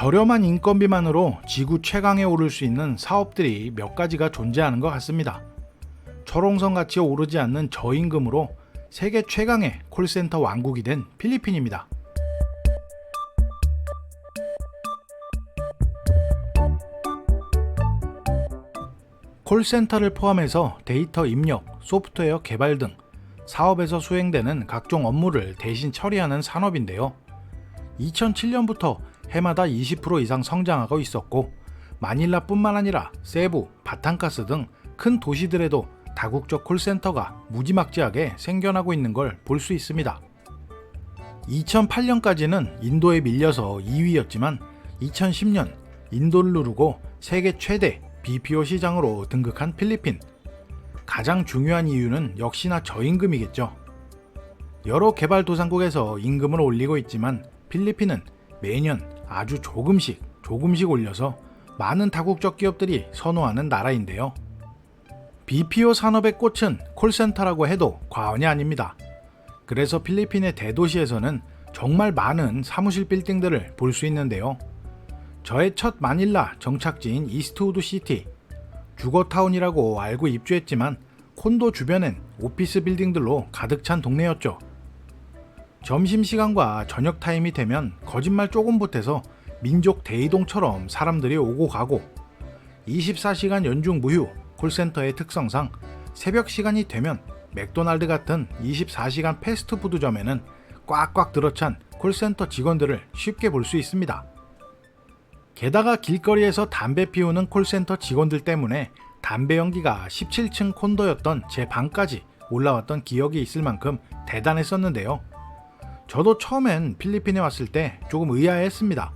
저렴한 인건비만으로 지구 최강에 오를 수 있는 사업들이 몇 가지가 존재하는 것 같습니다. 철옹성같이 오르지 않는 저임금으로 세계 최강의 콜센터 왕국이 된 필리핀입니다. 콜센터를 포함해서 데이터 입력, 소프트웨어 개발 등 사업에서 수행되는 각종 업무를 대신 처리하는 산업인데요. 2007년부터 해마다 20% 이상 성장하고 있었고, 마닐라뿐만 아니라 세부, 바탕가스 등 큰 도시들에도 다국적 콜센터가 무지막지하게 생겨나고 있는 걸 볼 수 있습니다. 2008년까지는 인도에 밀려서 2위였지만 2010년 인도를 누르고 세계 최대 BPO 시장으로 등극한 필리핀. 가장 중요한 이유는 역시나 저임금이겠죠. 여러 개발도상국에서 임금을 올리고 있지만 필리핀은 매년 아주 조금씩 올려서 많은 다국적 기업들이 선호하는 나라인데요. BPO 산업의 꽃은 콜센터라고 해도 과언이 아닙니다. 그래서 필리핀의 대도시에서는 정말 많은 사무실 빌딩들을 볼 수 있는데요. 저의 첫 마닐라 정착지인 이스트우드 시티, 주거타운이라고 알고 입주했지만 콘도 주변엔 오피스 빌딩들로 가득 찬 동네였죠. 점심시간과 저녁 타임이 되면 거짓말 조금 보태서 민족 대이동처럼 사람들이 오고 가고, 24시간 연중 무휴 콜센터의 특성상 새벽 시간이 되면 맥도날드 같은 24시간 패스트푸드점에는 꽉꽉 들어찬 콜센터 직원들을 쉽게 볼 수 있습니다. 게다가 길거리에서 담배 피우는 콜센터 직원들 때문에 담배 연기가 17층 콘도였던 제 방까지 올라왔던 기억이 있을 만큼 대단했었는데요. 저도 처음엔 필리핀에 왔을 때 조금 의아해했습니다.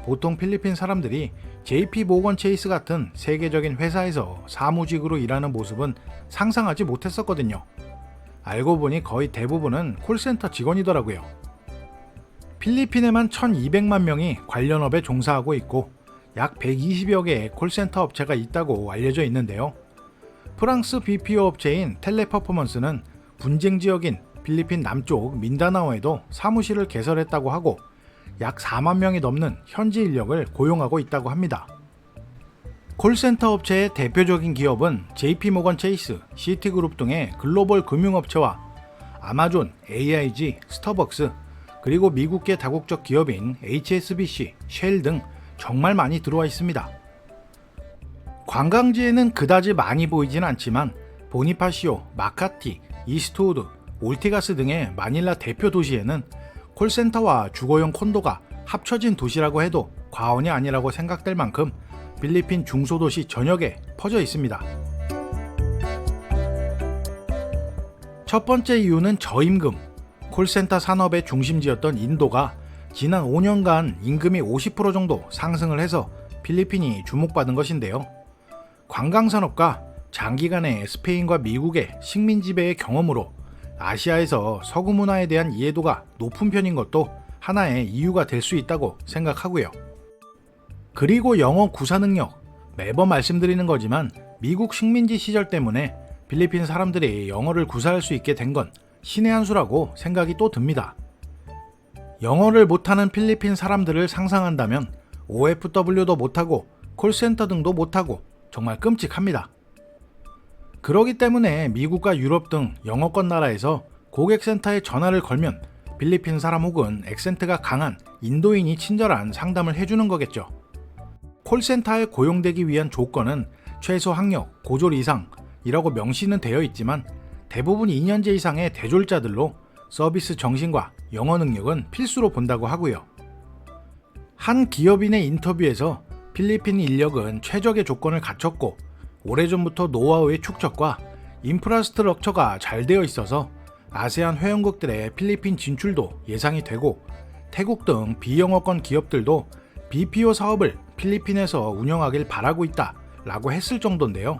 보통 필리핀 사람들이 JP 모건 체이스 같은 세계적인 회사에서 사무직으로 일하는 모습은 상상하지 못했었거든요. 알고 보니 거의 대부분은 콜센터 직원이더라고요. 필리핀에만 1200만 명이 관련 업에 종사하고 있고 약 120여 개의 콜센터 업체가 있다고 알려져 있는데요. 프랑스 BPO 업체인 텔레퍼포먼스는 분쟁 지역인 필리핀 남쪽 민다나오에도 사무실을 개설했다고 하고 약 4만 명이 넘는 현지 인력을 고용하고 있다고 합니다. 콜센터 업체의 대표적인 기업은 JP모건 체이스, 시티그룹 등의 글로벌 금융업체와 아마존, AIG, 스타벅스, 그리고 미국계 다국적 기업인 HSBC, 쉘 등 정말 많이 들어와 있습니다. 관광지에는 그다지 많이 보이진 않지만 보니파시오, 마카티, 이스트우드, 올티가스 등의 마닐라 대표 도시에는 콜센터와 주거용 콘도가 합쳐진 도시라고 해도 과언이 아니라고 생각될 만큼 필리핀 중소도시 전역에 퍼져 있습니다. 첫 번째 이유는 저임금. 콜센터 산업의 중심지였던 인도가 지난 5년간 임금이 50% 정도 상승을 해서 필리핀이 주목받은 것인데요. 관광산업과 장기간의 스페인과 미국의 식민 지배의 경험으로 아시아에서 서구 문화에 대한 이해도가 높은 편인 것도 하나의 이유가 될 수 있다고 생각하고요. 그리고 영어 구사 능력. 매번 말씀드리는 거지만 미국 식민지 시절 때문에 필리핀 사람들이 영어를 구사할 수 있게 된 건 신의 한 수라고 생각이 또 듭니다. 영어를 못하는 필리핀 사람들을 상상한다면 OFW도 못하고 콜센터 등도 못하고 정말 끔찍합니다. 그러기 때문에 미국과 유럽 등 영어권 나라에서 고객센터에 전화를 걸면 필리핀 사람 혹은 액센트가 강한 인도인이 친절한 상담을 해주는 거겠죠. 콜센터에 고용되기 위한 조건은 최소 학력, 고졸 이상이라고 명시는 되어 있지만 대부분 2년제 이상의 대졸자들로 서비스 정신과 영어 능력은 필수로 본다고 하고요. 한 기업인의 인터뷰에서 필리핀 인력은 최적의 조건을 갖췄고 오래전부터 노하우의 축적과 인프라스트럭처가 잘 되어 있어서 아세안 회원국들의 필리핀 진출도 예상이 되고 태국 등 비영어권 기업들도 BPO 사업을 필리핀에서 운영하길 바라고 있다 라고 했을 정도인데요.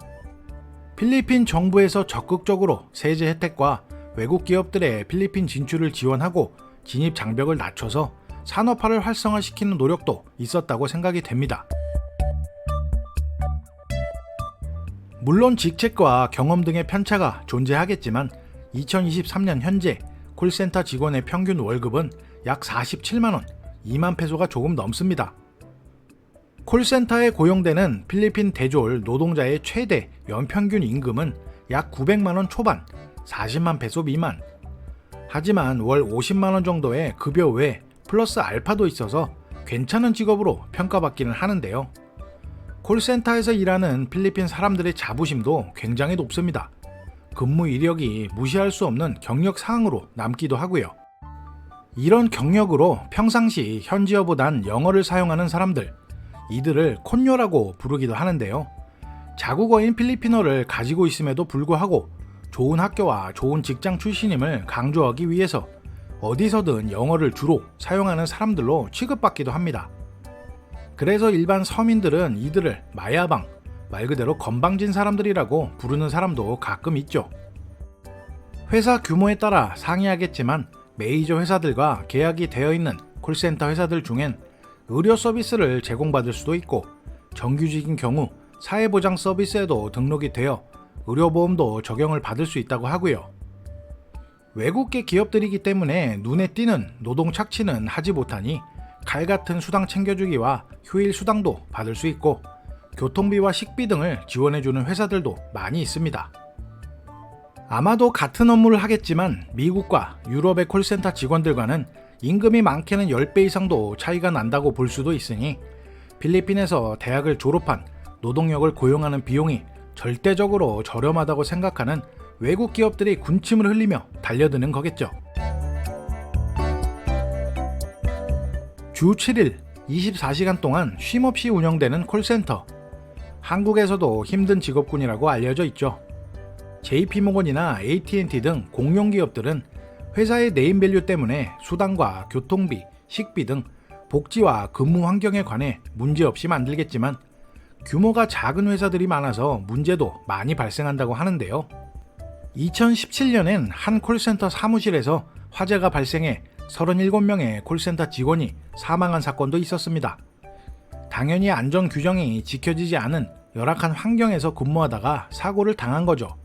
필리핀 정부에서 적극적으로 세제 혜택과 외국 기업들의 필리핀 진출을 지원하고 진입 장벽을 낮춰서 산업화를 활성화시키는 노력도 있었다고 생각이 됩니다. 물론 직책과 경험 등의 편차가 존재하겠지만 2023년 현재 콜센터 직원의 평균 월급은 약 47만원, 2만 페소가 조금 넘습니다. 콜센터에 고용되는 필리핀 대졸 노동자의 최대 연평균 임금은 약 900만원 초반, 40만 페소 미만. 하지만 월 50만원 정도의 급여 외 플러스 알파도 있어서 괜찮은 직업으로 평가받기는 하는데요. 콜센터에서 일하는 필리핀 사람들의 자부심도 굉장히 높습니다. 근무 이력이 무시할 수 없는 경력 사항으로 남기도 하고요. 이런 경력으로 평상시 현지어보단 영어를 사용하는 사람들, 이들을 콘요라고 부르기도 하는데요. 자국어인 필리핀어를 가지고 있음에도 불구하고 좋은 학교와 좋은 직장 출신임을 강조하기 위해서 어디서든 영어를 주로 사용하는 사람들로 취급받기도 합니다. 그래서 일반 서민들은 이들을 마야방, 말 그대로 건방진 사람들이라고 부르는 사람도 가끔 있죠. 회사 규모에 따라 상이하겠지만 메이저 회사들과 계약이 되어 있는 콜센터 회사들 중엔 의료 서비스를 제공받을 수도 있고 정규직인 경우 사회보장 서비스에도 등록이 되어 의료보험도 적용을 받을 수 있다고 하고요. 외국계 기업들이기 때문에 눈에 띄는 노동 착취는 하지 못하니 칼 같은 수당 챙겨주기와 휴일 수당도 받을 수 있고 교통비와 식비 등을 지원해주는 회사들도 많이 있습니다. 아마도 같은 업무를 하겠지만 미국과 유럽의 콜센터 직원들과는 임금이 많게는 10배 이상도 차이가 난다고 볼 수도 있으니 필리핀에서 대학을 졸업한 노동력을 고용하는 비용이 절대적으로 저렴하다고 생각하는 외국 기업들이 군침을 흘리며 달려드는 거겠죠. 주 7일 24시간 동안 쉼없이 운영되는 콜센터. 한국에서도 힘든 직업군이라고 알려져 있죠. JP모건이나 AT&T 등 공용기업들은 회사의 네임밸류 때문에 수당과 교통비, 식비 등 복지와 근무 환경에 관해 문제없이 만들겠지만 규모가 작은 회사들이 많아서 문제도 많이 발생한다고 하는데요. 2017년엔 한 콜센터 사무실에서 화재가 발생해 37명의 콜센터 직원이 사망한 사건도 있었습니다. 당연히 안전 규정이 지켜지지 않은 열악한 환경에서 근무하다가 사고를 당한 거죠.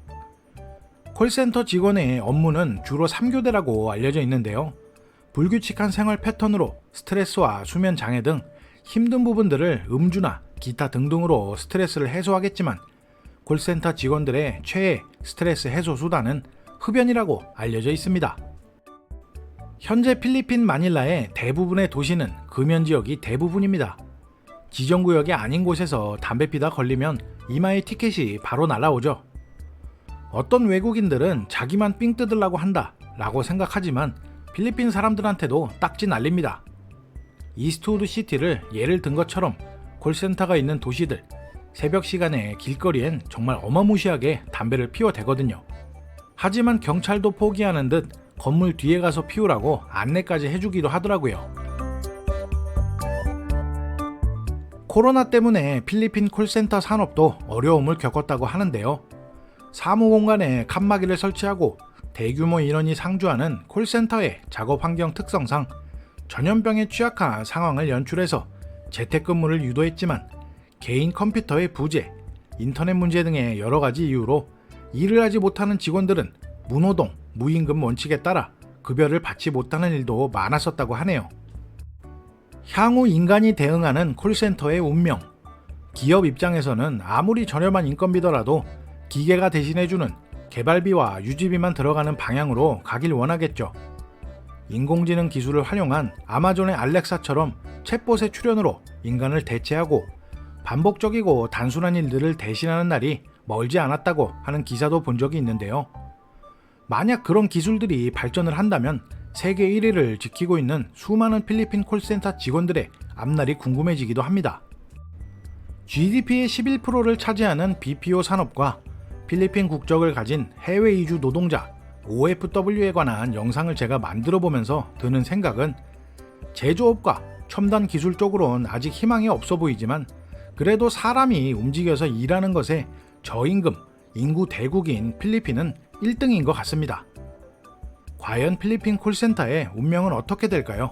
콜센터 직원의 업무는 주로 3교대라고 알려져 있는데요. 불규칙한 생활 패턴으로 스트레스와 수면 장애 등 힘든 부분들을 음주나 기타 등등으로 스트레스를 해소하겠지만 콜센터 직원들의 최애 스트레스 해소 수단은 흡연이라고 알려져 있습니다. 현재 필리핀 마닐라의 대부분의 도시는 금연 지역이 대부분입니다. 지정구역이 아닌 곳에서 담배 피다 걸리면 이마에 티켓이 바로 날아오죠. 어떤 외국인들은 자기만 삥 뜯으려고 한다 라고 생각하지만 필리핀 사람들한테도 딱지 날립니다. 이스트우드 시티를 예를 든 것처럼 콜센터가 있는 도시들, 새벽 시간에 길거리엔 정말 어마무시하게 담배를 피워대거든요. 하지만 경찰도 포기하는 듯 건물 뒤에 가서 피우라고 안내까지 해주기도 하더라고요. 코로나 때문에 필리핀 콜센터 산업도 어려움을 겪었다고 하는데요. 사무공간에 칸막이를 설치하고 대규모 인원이 상주하는 콜센터의 작업 환경 특성상 전염병에 취약한 상황을 연출해서 재택근무를 유도했지만 개인 컴퓨터의 부재, 인터넷 문제 등의 여러 가지 이유로 일을 하지 못하는 직원들은 무노동, 무임금 원칙에 따라 급여를 받지 못하는 일도 많았었다고 하네요. 향후 인간이 대응하는 콜센터의 운명. 기업 입장에서는 아무리 저렴한 인건비더라도 기계가 대신해주는 개발비와 유지비만 들어가는 방향으로 가길 원하겠죠. 인공지능 기술을 활용한 아마존의 알렉사처럼 챗봇의 출현으로 인간을 대체하고 반복적이고 단순한 일들을 대신하는 날이 멀지 않았다고 하는 기사도 본 적이 있는데요. 만약 그런 기술들이 발전을 한다면 세계 1위를 지키고 있는 수많은 필리핀 콜센터 직원들의 앞날이 궁금해지기도 합니다. GDP의 11%를 차지하는 BPO 산업과 필리핀 국적을 가진 해외 이주 노동자 OFW에 관한 영상을 제가 만들어 보면서 드는 생각은 제조업과 첨단 기술 쪽으로는 아직 희망이 없어 보이지만 그래도 사람이 움직여서 일하는 것에 저임금, 인구 대국인 필리핀은 1등인 것 같습니다. 과연 필리핀 콜센터의 운명은 어떻게 될까요?